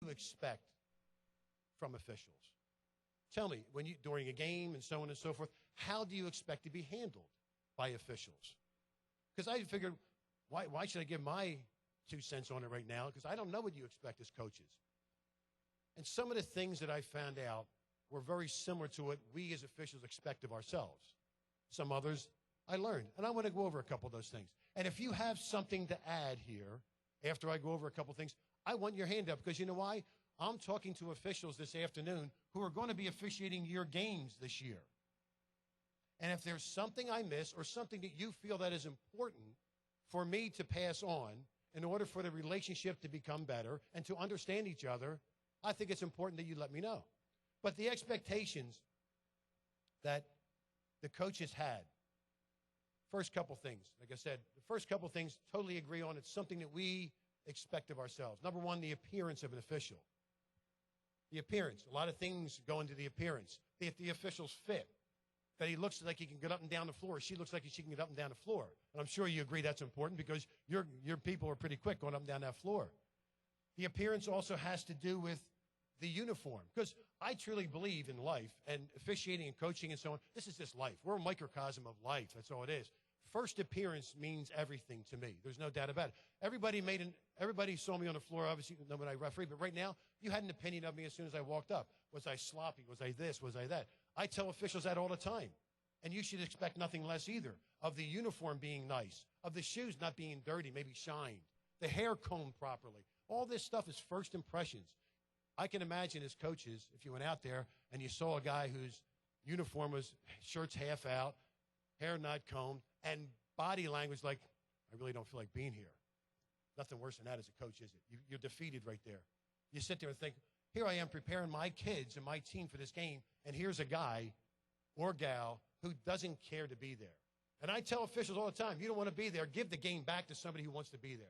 you expect from officials? Tell me, during a game and so on and so forth, how do you expect to be handled by officials? Because I figured, why should I give my 2 cents on it right now? Because I don't know what you expect as coaches. And some of the things that I found out were very similar to what we as officials expect of ourselves. Some others I learned. And I want to go over a couple of those things. And if you have something to add here, after I go over a couple of things, I want your hand up, because you know why? I'm talking to officials this afternoon who are going to be officiating your games this year. And if there's something I miss or something that you feel that is important for me to pass on in order for the relationship to become better and to understand each other, I think it's important that you let me know. But the expectations that the coaches had, first couple things, like I said, the first couple things totally agree on. It's something that we expect of ourselves. Number one, the appearance of an official. The appearance. A lot of things go into the appearance. If the official's fit, that he looks like he can get up and down the floor, she looks like she can get up and down the floor. And I'm sure you agree that's important, because your people are pretty quick going up and down that floor. The appearance also has to do with the uniform, because I truly believe in life, and officiating and coaching and so on, this is just life. We're a microcosm of life. That's all it is. First appearance means everything to me. There's no doubt about it. Everybody saw me on the floor, obviously, when I referee, but right now, you had an opinion of me as soon as I walked up. Was I sloppy? Was I this? Was I that? I tell officials that all the time. And you should expect nothing less either, of the uniform being nice, of the shoes not being dirty, maybe shined, the hair combed properly. All this stuff is first impressions. I can imagine as coaches, if you went out there and you saw a guy whose uniform was shirts half out, hair not combed, and body language like, I really don't feel like being here. Nothing worse than that as a coach, is it? You're defeated right there. You sit there and think, here I am preparing my kids and my team for this game, and here's a guy or gal who doesn't care to be there. And I tell officials all the time, you don't want to be there, give the game back to somebody who wants to be there,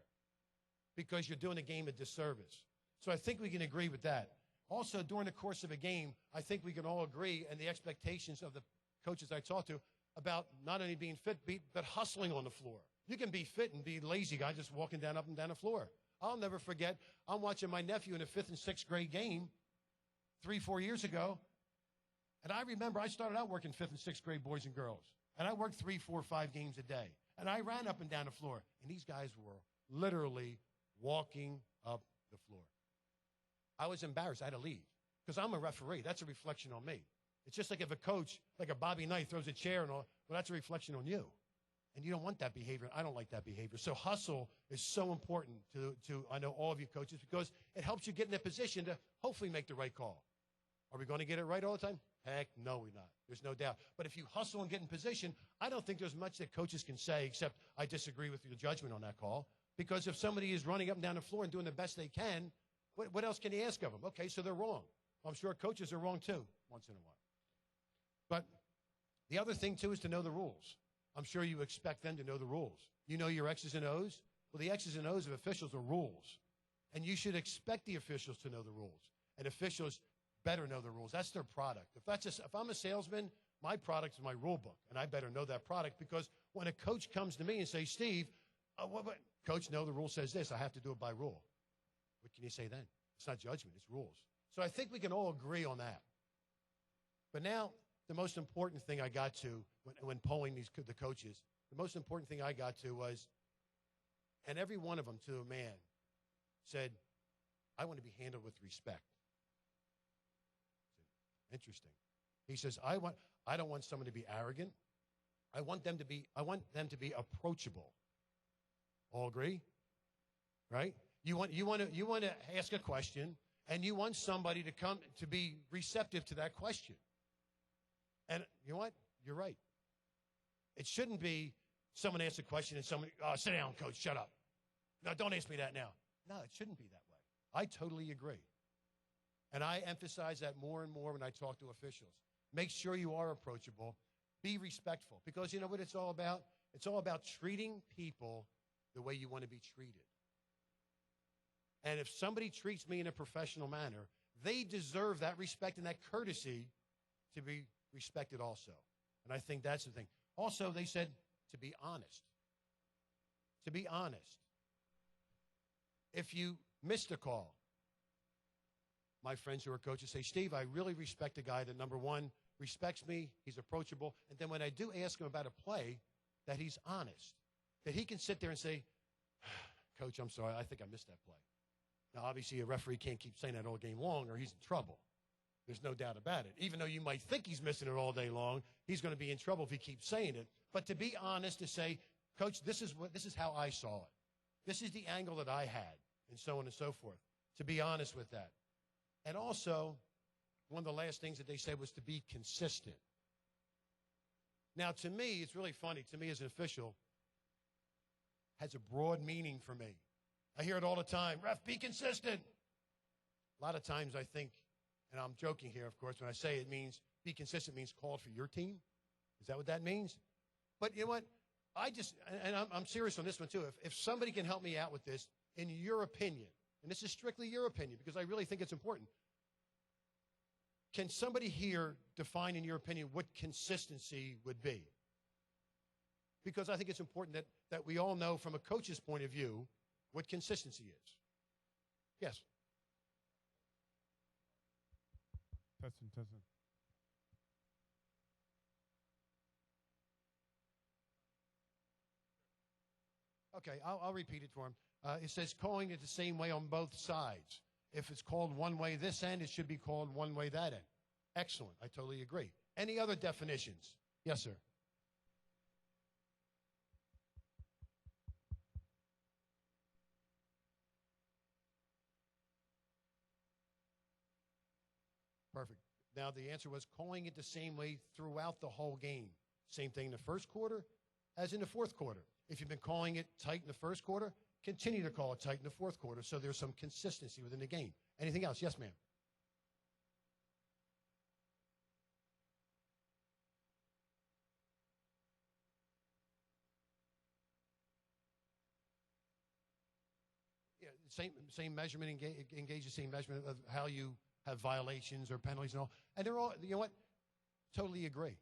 because you're doing the game a disservice. So I think we can agree with that. Also, during the course of a game, I think we can all agree, and the expectations of the coaches I talk to, about not only being fit, but hustling on the floor. You can be fit and be lazy guy just walking up and down the floor. I'll never forget, I'm watching my nephew in a 5th and 6th grade game 3-4 years ago. And I remember I started out working 5th and 6th grade boys and girls. And I worked 3, 4, 5 games a day. And I ran up and down the floor. And these guys were literally walking up the floor. I was embarrassed. I had to leave, because I'm a referee. That's a reflection on me. It's just like if a coach, like a Bobby Knight, throws a chair and all, well, that's a reflection on you. And you don't want that behavior. I don't like that behavior. So hustle is so important to I know, all of you coaches, because it helps you get in a position to hopefully make the right call. Are we going to get it right all the time? Heck, no, we're not. There's no doubt. But if you hustle and get in position, I don't think there's much that coaches can say, except I disagree with your judgment on that call. Because if somebody is running up and down the floor and doing the best they can, what else can you ask of them? Okay, so they're wrong. I'm sure coaches are wrong too, once in a while. But the other thing, too, is to know the rules. I'm sure you expect them to know the rules. You know your X's and O's? Well, the X's and O's of officials are rules. And you should expect the officials to know the rules. And officials better know the rules. That's their product. If I'm a salesman, my product is my rule book, and I better know that product, because when a coach comes to me and says, Steve, Coach, no, the rule says this. I have to do it by rule. What can you say then? It's not judgment. It's rules. So I think we can all agree on that. But now, the most important thing I got to when polling the coaches, the most important thing I got to was, and every one of them to a man said, I want to be handled with respect. Interesting. He says, I don't want someone to be arrogant. I want them to be approachable. All agree? Right? You want to ask a question, and you want somebody to come to be receptive to that question. And you know what? You're right. It shouldn't be someone asks a question and somebody, oh, sit down, coach, shut up. No, don't ask me that now. No, it shouldn't be that way. I totally agree. And I emphasize that more and more when I talk to officials. Make sure you are approachable. Be respectful. Because you know what it's all about? It's all about treating people the way you want to be treated. And if somebody treats me in a professional manner, they deserve that respect and that courtesy to be respected also. And I think that's the thing. Also, they said to be honest. To be honest. If you missed a call, my friends who are coaches say, Steve, I really respect a guy that, number one, respects me, he's approachable, and then when I do ask him about a play, that he's honest, that he can sit there and say, Coach, I'm sorry, I think I missed that play. Now, obviously, a referee can't keep saying that all game long or he's in trouble. There's no doubt about it. Even though you might think he's missing it all day long, he's going to be in trouble if he keeps saying it. But to be honest, to say, Coach, this is how I saw it. This is the angle that I had, and so on and so forth. To be honest with that. And also, one of the last things that they said was to be consistent. Now, to me, it's really funny. To me, as an official, has a broad meaning for me. I hear it all the time. Ref, be consistent. A lot of times I think, and I'm joking here, of course, when I say it means be consistent means called for your team. Is that what that means? But you know what? I'm serious on this one too. If somebody can help me out with this, in your opinion, and this is strictly your opinion because I really think it's important, can somebody here define in your opinion what consistency would be? Because I think it's important that we all know from a coach's point of view what consistency is. Yes. Testing. Okay, I'll repeat it for him. It says calling it the same way on both sides. If it's called one way this end, it should be called one way that end. Excellent. I totally agree. Any other definitions? Yes, sir. Perfect. Now, the answer was calling it the same way throughout the whole game. Same thing in the first quarter as in the fourth quarter. If you've been calling it tight in the first quarter, continue to call it tight in the fourth quarter so there's some consistency within the game. Anything else? Yes, ma'am. Yeah, same measurement, engage the same measurement of how you have violations or penalties and all. And they're all, you know what? Totally agree.